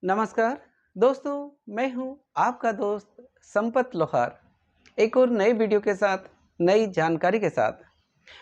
नमस्कार दोस्तों, मैं हूं आपका दोस्त संपत लोहार। एक और नए वीडियो के साथ, नई जानकारी के साथ।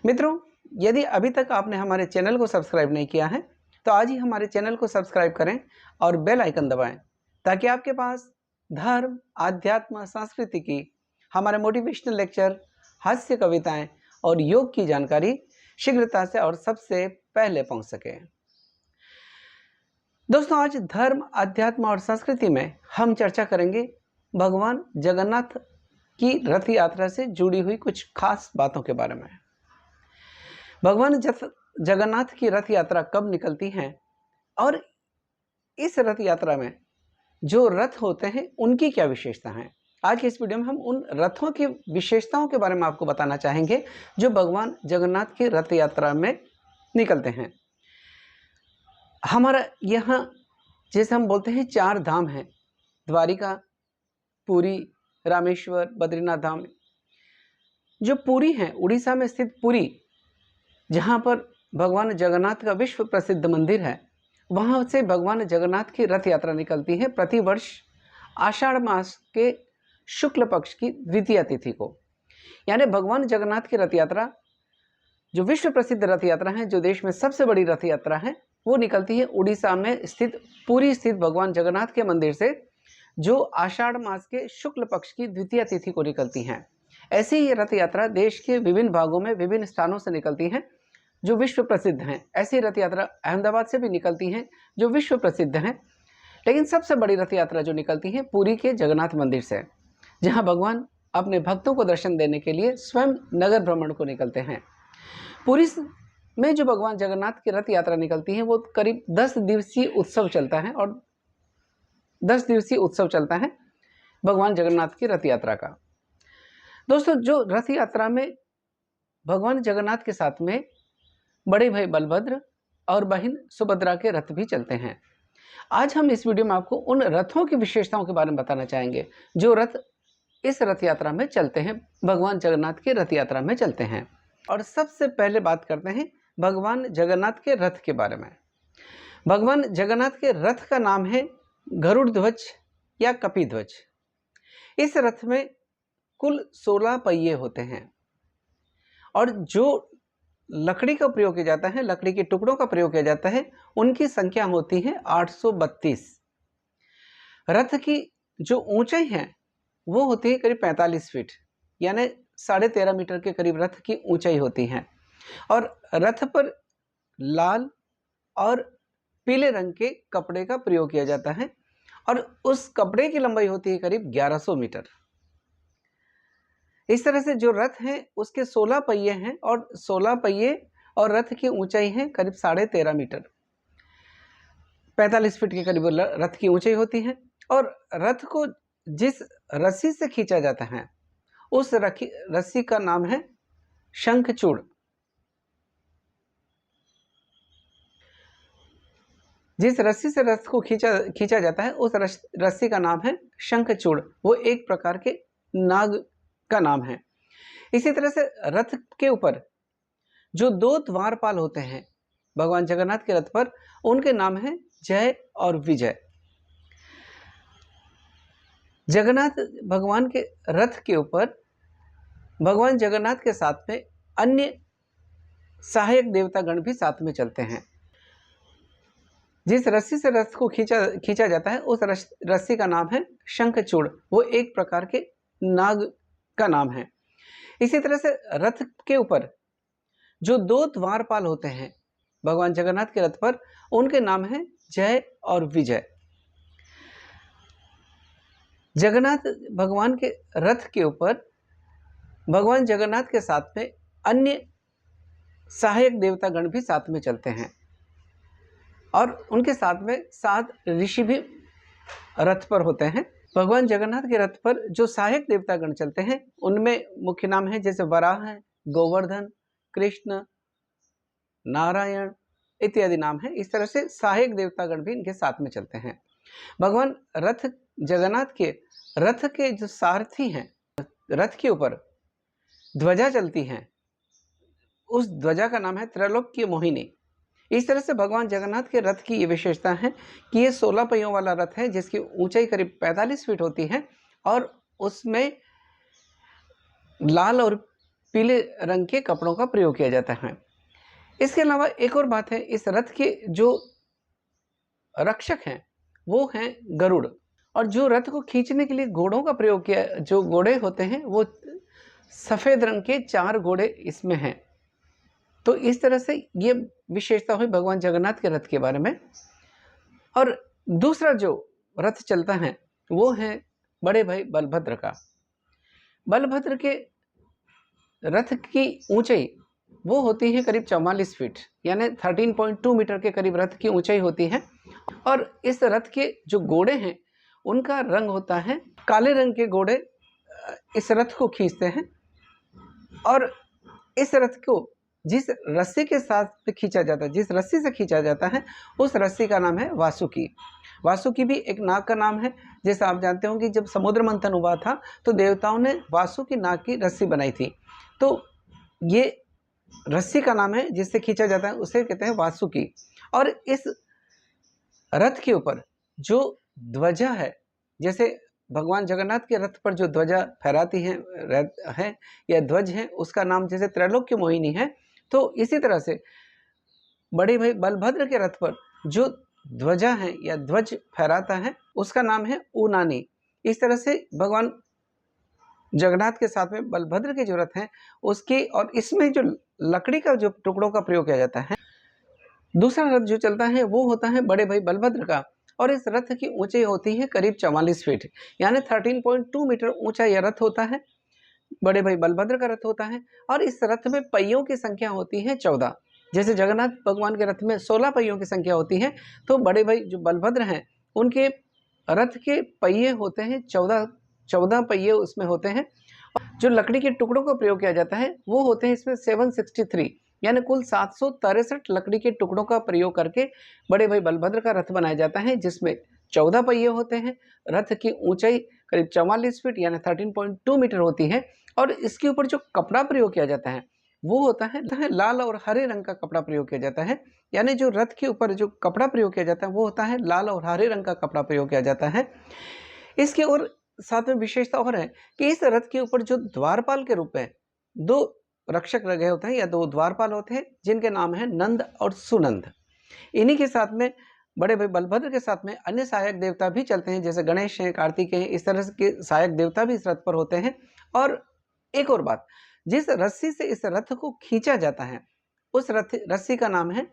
मित्रों, यदि अभी तक आपने हमारे चैनल को सब्सक्राइब नहीं किया है तो आज ही हमारे चैनल को सब्सक्राइब करें और बेल आइकन दबाएं ताकि आपके पास धर्म, आध्यात्म, संस्कृति की हमारे मोटिवेशनल लेक्चर, हास्य कविताएं और योग की जानकारी शीघ्रता से और सबसे पहले पहुंच सके। दोस्तों, आज धर्म, अध्यात्म और संस्कृति में हम चर्चा करेंगे भगवान जगन्नाथ की रथ यात्रा से जुड़ी हुई कुछ खास बातों के बारे में। भगवान जगन्नाथ की रथ यात्रा कब निकलती है और इस रथ यात्रा में जो रथ होते हैं उनकी क्या विशेषता है। आज के इस वीडियो में हम उन रथों की विशेषताओं के बारे में आपको बताना चाहेंगे जो भगवान जगन्नाथ की रथ यात्रा में निकलते हैं। हमारा यहाँ जैसे हम बोलते हैं 4 धाम हैं, द्वारिका, पुरी, रामेश्वर, बद्रीनाथ धाम। जो पुरी है, उड़ीसा में स्थित पुरी, जहाँ पर भगवान जगन्नाथ का विश्व प्रसिद्ध मंदिर है, वहाँ से भगवान जगन्नाथ की रथ यात्रा निकलती है प्रतिवर्ष आषाढ़ मास के शुक्ल पक्ष की द्वितीय तिथि को। यानी भगवान जगन्नाथ की रथ यात्रा जो विश्व प्रसिद्ध रथ यात्रा है, जो देश में सबसे बड़ी रथ यात्रा है, वो निकलती है उड़ीसा में स्थित पुरी स्थित भगवान जगन्नाथ के मंदिर से, जो आषाढ़ मास के शुक्ल पक्ष की द्वितीय तिथि को निकलती हैं। ऐसी ही रथ यात्रा देश के विभिन्न भागों में विभिन्न स्थानों से निकलती हैं जो विश्व प्रसिद्ध हैं। ऐसी रथ यात्रा अहमदाबाद से भी निकलती हैं जो विश्व प्रसिद्ध हैं। लेकिन सबसे बड़ी रथ यात्रा जो निकलती है पुरी के जगन्नाथ मंदिर से, जहाँ भगवान अपने भक्तों को दर्शन देने के लिए स्वयं नगर भ्रमण को निकलते हैं। पुरी में जो भगवान जगन्नाथ की रथ यात्रा निकलती है वो करीब 10 दिवसीय उत्सव चलता है और 10 दिवसीय उत्सव चलता है भगवान जगन्नाथ की रथ यात्रा का। दोस्तों, जो रथ यात्रा में भगवान जगन्नाथ के साथ में बड़े भाई बलभद्र और बहन सुभद्रा के रथ भी चलते हैं। आज हम इस वीडियो में आपको उन रथों की विशेषताओं के बारे में बताना चाहेंगे जो रथ इस रथ यात्रा में चलते हैं, भगवान जगन्नाथ की रथ यात्रा में चलते हैं। और सबसे पहले बात करते हैं भगवान जगन्नाथ के रथ के बारे में। भगवान जगन्नाथ के रथ का नाम है गरुड़ ध्वज या कपिध्वज। इस रथ में कुल 16 पहिए होते हैं और जो लकड़ी का प्रयोग किया जाता है, लकड़ी के टुकड़ों का प्रयोग किया जाता है, उनकी संख्या होती है 832। रथ की जो ऊंचाई है वो होती है करीब 45 फीट, यानी 13.5 मीटर के करीब रथ की ऊंचाई होती है। और रथ पर लाल और पीले रंग के कपड़े का प्रयोग किया जाता है और उस कपड़े की लंबाई होती है करीब 1100 मीटर। इस तरह से जो रथ है उसके 16 पहिए हैं और 16 पहिए और रथ की ऊंचाई है करीब 13.5 मीटर, 45 फीट के करीब रथ की ऊंचाई होती है। और रथ को जिस रस्सी से खींचा जाता है उस रस्सी का नाम है शंखचूड़। जिस रस्सी से रथ को खींचा जाता है उस रस्सी का नाम है शंखचूड़। वो एक प्रकार के नाग का नाम है। इसी तरह से रथ के ऊपर जो 2 द्वारपाल होते हैं भगवान जगन्नाथ के रथ पर, उनके नाम है जय और विजय। जगन्नाथ भगवान के रथ के ऊपर भगवान जगन्नाथ के साथ में अन्य सहायक देवतागण भी साथ में चलते हैं। जिस रस्सी से रथ को खींचा जाता है उस रस्सी का नाम है शंखचूड़। वो एक प्रकार के नाग का नाम है। इसी तरह से रथ के ऊपर जो 2 द्वारपाल होते हैं भगवान जगन्नाथ के रथ पर, उनके नाम है जय और विजय। जगन्नाथ भगवान के रथ के ऊपर भगवान जगन्नाथ के साथ में अन्य सहायक देवतागण भी साथ में चलते हैं और उनके साथ में 7 ऋषि भी रथ पर होते हैं। भगवान जगन्नाथ के रथ पर जो सहायक देवतागण चलते हैं उनमें मुख्य नाम है जैसे वराह है, गोवर्धन, कृष्ण, नारायण इत्यादि नाम है। इस तरह से सहायक देवतागण भी इनके साथ में चलते हैं। भगवान जगन्नाथ के रथ के जो सारथी हैं, रथ के ऊपर ध्वजा चलती हैं, उस ध्वजा का नाम है त्रैलोक्य मोहिनी। इस तरह से भगवान जगन्नाथ के रथ की ये विशेषता है कि ये 16 पहियों वाला रथ है जिसकी ऊंचाई करीब 45 फीट होती है और उसमें लाल और पीले रंग के कपड़ों का प्रयोग किया जाता है। इसके अलावा एक और बात है, इस रथ के जो रक्षक हैं वो हैं गरुड़, और जो रथ को खींचने के लिए घोड़ों का प्रयोग किया, जो घोड़े होते हैं वो सफ़ेद रंग के 4 घोड़े इसमें हैं। तो इस तरह से ये विशेषता हुई भगवान जगन्नाथ के रथ के बारे में। और दूसरा जो रथ चलता है वो है बड़े भाई बलभद्र का। बलभद्र के रथ की ऊंचाई वो होती है करीब 44 फीट, यानी 13.2 मीटर के करीब रथ की ऊंचाई होती है। और इस रथ के जो घोड़े हैं उनका रंग होता है काले रंग के घोड़े इस रथ को खींचते हैं। और इस रथ को जिस रस्सी के साथ खींचा जाता है, जिस रस्सी से खींचा जाता है, उस रस्सी का नाम है वासुकी। वासुकी भी एक नाग का नाम है। जैसे आप जानते हो कि जब समुद्र मंथन हुआ था तो देवताओं ने वासुकी नाग की रस्सी बनाई थी, तो ये रस्सी का नाम है जिससे खींचा जाता है, उसे कहते हैं वासुकी। और इस रथ के ऊपर जो ध्वजा है, जैसे भगवान जगन्नाथ के रथ पर जो ध्वजा फहराती है या ध्वज है, उसका नाम जैसे त्रैलोक्य मोहिनी है, तो इसी तरह से बड़े भाई बलभद्र के रथ पर जो ध्वजा है या ध्वज फहराता है उसका नाम है ऊनानी। इस तरह से भगवान जगन्नाथ के साथ में बलभद्र के जो रथ हैं उसकी, और इसमें जो लकड़ी का जो टुकड़ों का प्रयोग किया जाता है। दूसरा रथ जो चलता है वो होता है बड़े भाई बलभद्र का, और इस रथ की ऊंचाई होती है करीब 44 फीट, यानी 13.2 मीटर ऊंचा यह रथ होता है। बड़े भाई बलभद्र का रथ होता है और इस रथ में पहियों की संख्या होती है 14। जैसे जगन्नाथ भगवान के रथ में 16 पहियों की संख्या होती है, तो बड़े भाई जो बलभद्र हैं उनके रथ के पहिए होते हैं 14 पहिए उसमें होते हैं। जो लकड़ी के टुकड़ों का प्रयोग किया जाता है वो होते हैं इसमें 763, यानी कुल 763 लकड़ी के टुकड़ों का प्रयोग करके बड़े भाई बलभद्र का रथ बनाया जाता है, जिसमें 14 पहिए होते हैं। रथ की ऊंचाई करीब 44 फीट यानी 13.2 मीटर होती है। और इसके ऊपर जो कपड़ा प्रयोग किया जाता है वो होता है लाल और हरे रंग का कपड़ा प्रयोग किया जाता है। यानी जो रथ के ऊपर जो कपड़ा प्रयोग किया जाता है वो होता है लाल और हरे रंग का कपड़ा प्रयोग किया जाता है। इसके और साथ में विशेषता और है कि इस रथ के ऊपर जो द्वारपाल के रूप में 2 रक्षक लगे होते हैं या 2 द्वारपाल होते हैं, जिनके नाम है नंद और सुनंद। इन्हीं के साथ में बड़े भाई बलभद्र के साथ में अन्य सहायक देवता भी चलते हैं, जैसे गणेश हैं, कार्तिक हैं, इस तरह के सहायक देवता भी इस रथ पर होते हैं। और एक और बात, जिस रस्सी से इस रथ को खींचा जाता है उस रस्सी का नाम है,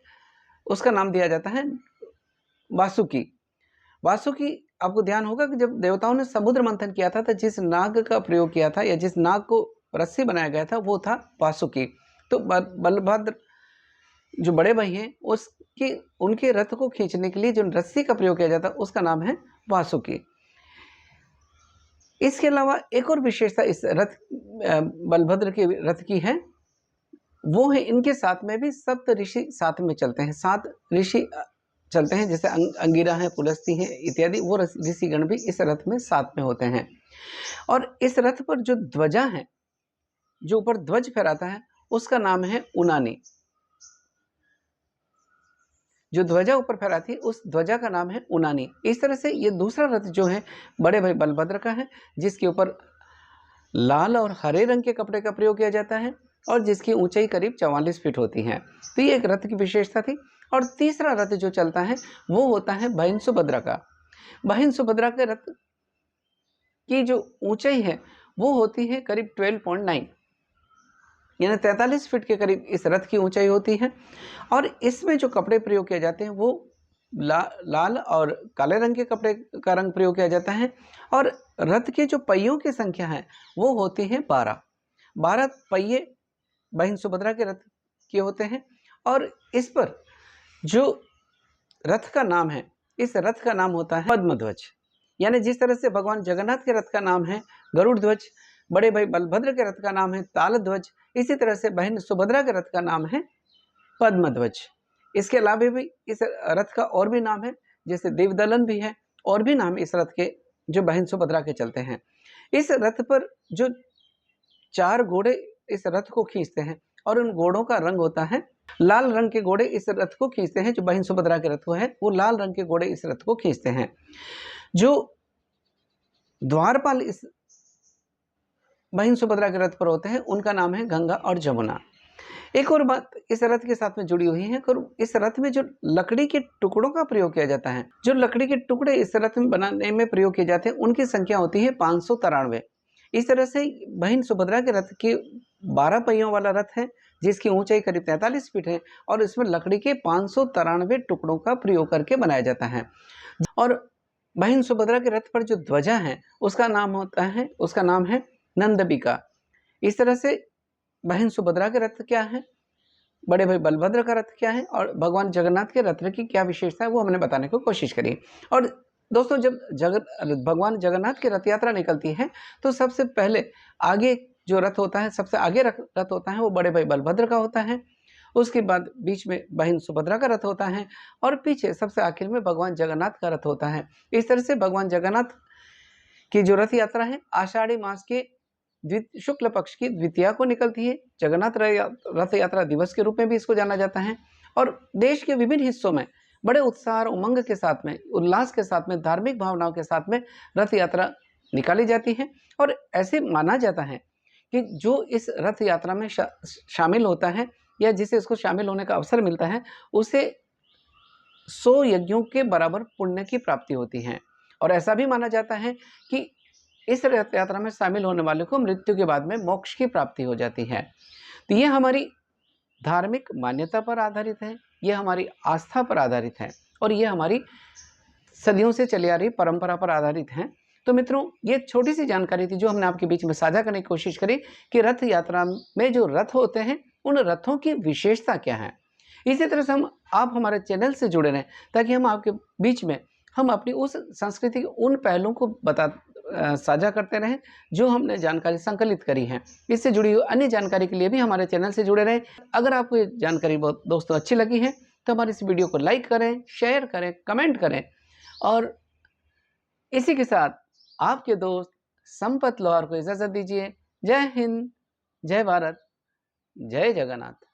उसका नाम दिया जाता है वासुकी। वासुकी, आपको ध्यान होगा कि जब देवताओं ने समुद्र मंथन किया था तो जिस नाग का प्रयोग किया था या जिस नाग को रस्सी बनाया गया था वो था वासुकी। तो बलभद्र जो बड़े भाई हैं उसके उनके रथ को खींचने के लिए जो रस्सी का प्रयोग किया जाता है उसका नाम है वासुकी। इसके अलावा एक और विशेषता इस रथ बलभद्र के रथ की है, वो है इनके साथ में भी सप्त ऋषि साथ में चलते हैं। 7 ऋषि चलते हैं, जैसे अंगिरा है, पुलस्ती है इत्यादि, वो ऋषिगण भी इस रथ में साथ में होते हैं। और इस रथ पर जो ध्वजा है, जो ऊपर ध्वज फहराता है, उसका नाम है उनानी। जो ध्वजा ऊपर फहराती है उस ध्वजा का नाम है उनानी। इस तरह से ये दूसरा रथ जो है बड़े भाई बलभद्र का है, जिसके ऊपर लाल और हरे रंग के कपड़े का प्रयोग किया जाता है और जिसकी ऊंचाई करीब 44 फीट होती है। तो ये एक रथ की विशेषता थी। और तीसरा रथ जो चलता है वो होता है बहिन सुभद्रा का। बहिन सुभद्रा के रथ की जो ऊंचाई है वो होती है करीब 12.9, यानी 43 फीट के करीब इस रथ की ऊंचाई होती है। और इसमें जो कपड़े प्रयोग किए जाते हैं वो लाल और काले रंग के कपड़े का रंग प्रयोग किया जाता है। और रथ के जो पहियों की संख्या है वो होती है 12 पहिए बहिन सुभद्रा के रथ के होते हैं। और इस पर जो रथ का नाम है, इस रथ का नाम होता है पद्मध्वज। यानी जिस तरह से भगवान जगन्नाथ के रथ का नाम है गरुड़ ध्वज, बड़े भाई बलभद्र के रथ का नाम है ताल ध्वज, इसी तरह से बहन सुभद्रा के रथ का नाम है पद्मध्वज। इसके अलावा भी इस रथ का और भी नाम है, जैसे देवदलन भी है, और भी नाम इस रथ के जो बहन सुभद्रा के चलते हैं। इस रथ पर जो 4 घोड़े इस रथ को खींचते हैं और उन घोड़ों का रंग होता है लाल रंग के घोड़े इस रथ को खींचते हैं, जो बहन सुभद्रा के रथ को है वो लाल रंग के घोड़े इस रथ को खींचते हैं। जो द्वारपाल इस बहन सुभद्रा के रथ पर होते हैं उनका नाम है गंगा और जमुना। एक और बात इस रथ के साथ में जुड़ी हुई है, इस रथ में जो लकड़ी के टुकड़ों का प्रयोग किया जाता है, जो लकड़ी के टुकड़े इस रथ में बनाने में प्रयोग किए जाते हैं उनकी संख्या होती है 593। इस तरह से बहन सुभद्रा के रथ के 12 पहियों वाला रथ है जिसकी ऊंचाई करीब 43 फीट है और इसमें लकड़ी के 593 टुकड़ों का प्रयोग करके बनाया जाता है। और बहन सुभद्रा के रथ पर जो ध्वजा है उसका नाम है नंदबिका। इस तरह से बहन सुभद्रा के रथ क्या है, बड़े भाई बलभद्र का रथ क्या है और भगवान जगन्नाथ के रथ की क्या विशेषता है वो हमने बताने की कोशिश करी। और दोस्तों जब भगवान जगन्नाथ की रथ यात्रा निकलती है तो सबसे पहले आगे जो रथ होता है, सबसे आगे रथ होता है वो बड़े भाई बलभद्र का होता है, उसके बाद बीच में बहन सुभद्रा का रथ होता है और पीछे सबसे आखिर में भगवान जगन्नाथ का रथ होता है। इस तरह से भगवान जगन्नाथ की जो रथ यात्रा है आषाढ़ी मास के शुक्ल पक्ष की द्वितीया को निकलती है। जगन्नाथ रथ यात्रा दिवस के रूप में भी इसको जाना जाता है और देश के विभिन्न हिस्सों में बड़े उत्साह और उमंग के साथ में, उल्लास के साथ में, धार्मिक भावनाओं के साथ में रथ यात्रा निकाली जाती है। और ऐसे माना जाता है कि जो इस रथ यात्रा में शामिल होता है या जिसे इसको शामिल होने का अवसर मिलता है उसे 100 यज्ञों के बराबर पुण्य की प्राप्ति होती है। और ऐसा भी माना जाता है कि इस रथ यात्रा में शामिल होने वाले को मृत्यु के बाद में मोक्ष की प्राप्ति हो जाती है। तो ये हमारी धार्मिक मान्यता पर आधारित है, ये हमारी आस्था पर आधारित है और ये हमारी सदियों से चली आ रही परंपरा पर आधारित है। तो मित्रों, ये छोटी सी जानकारी थी जो हमने आपके बीच में साझा करने की कोशिश करी कि रथ यात्रा में जो रथ होते हैं उन रथों की विशेषता क्या है। इसी तरह से आप हमारे चैनल से जुड़े रहें ताकि हम आपके बीच में हम अपनी उस संस्कृति के उन पहलुओं को साझा करते रहें जो हमने जानकारी संकलित करी है। इससे जुड़ी हुई अन्य जानकारी के लिए भी हमारे चैनल से जुड़े रहें। अगर आपको ये जानकारी बहुत दोस्तों अच्छी लगी है तो हमारी इस वीडियो को लाइक करें, शेयर करें, कमेंट करें। और इसी के साथ आपके दोस्त संपत लोहार को इजाज़त दीजिए। जय हिंद, जय भारत, जय जगन्नाथ।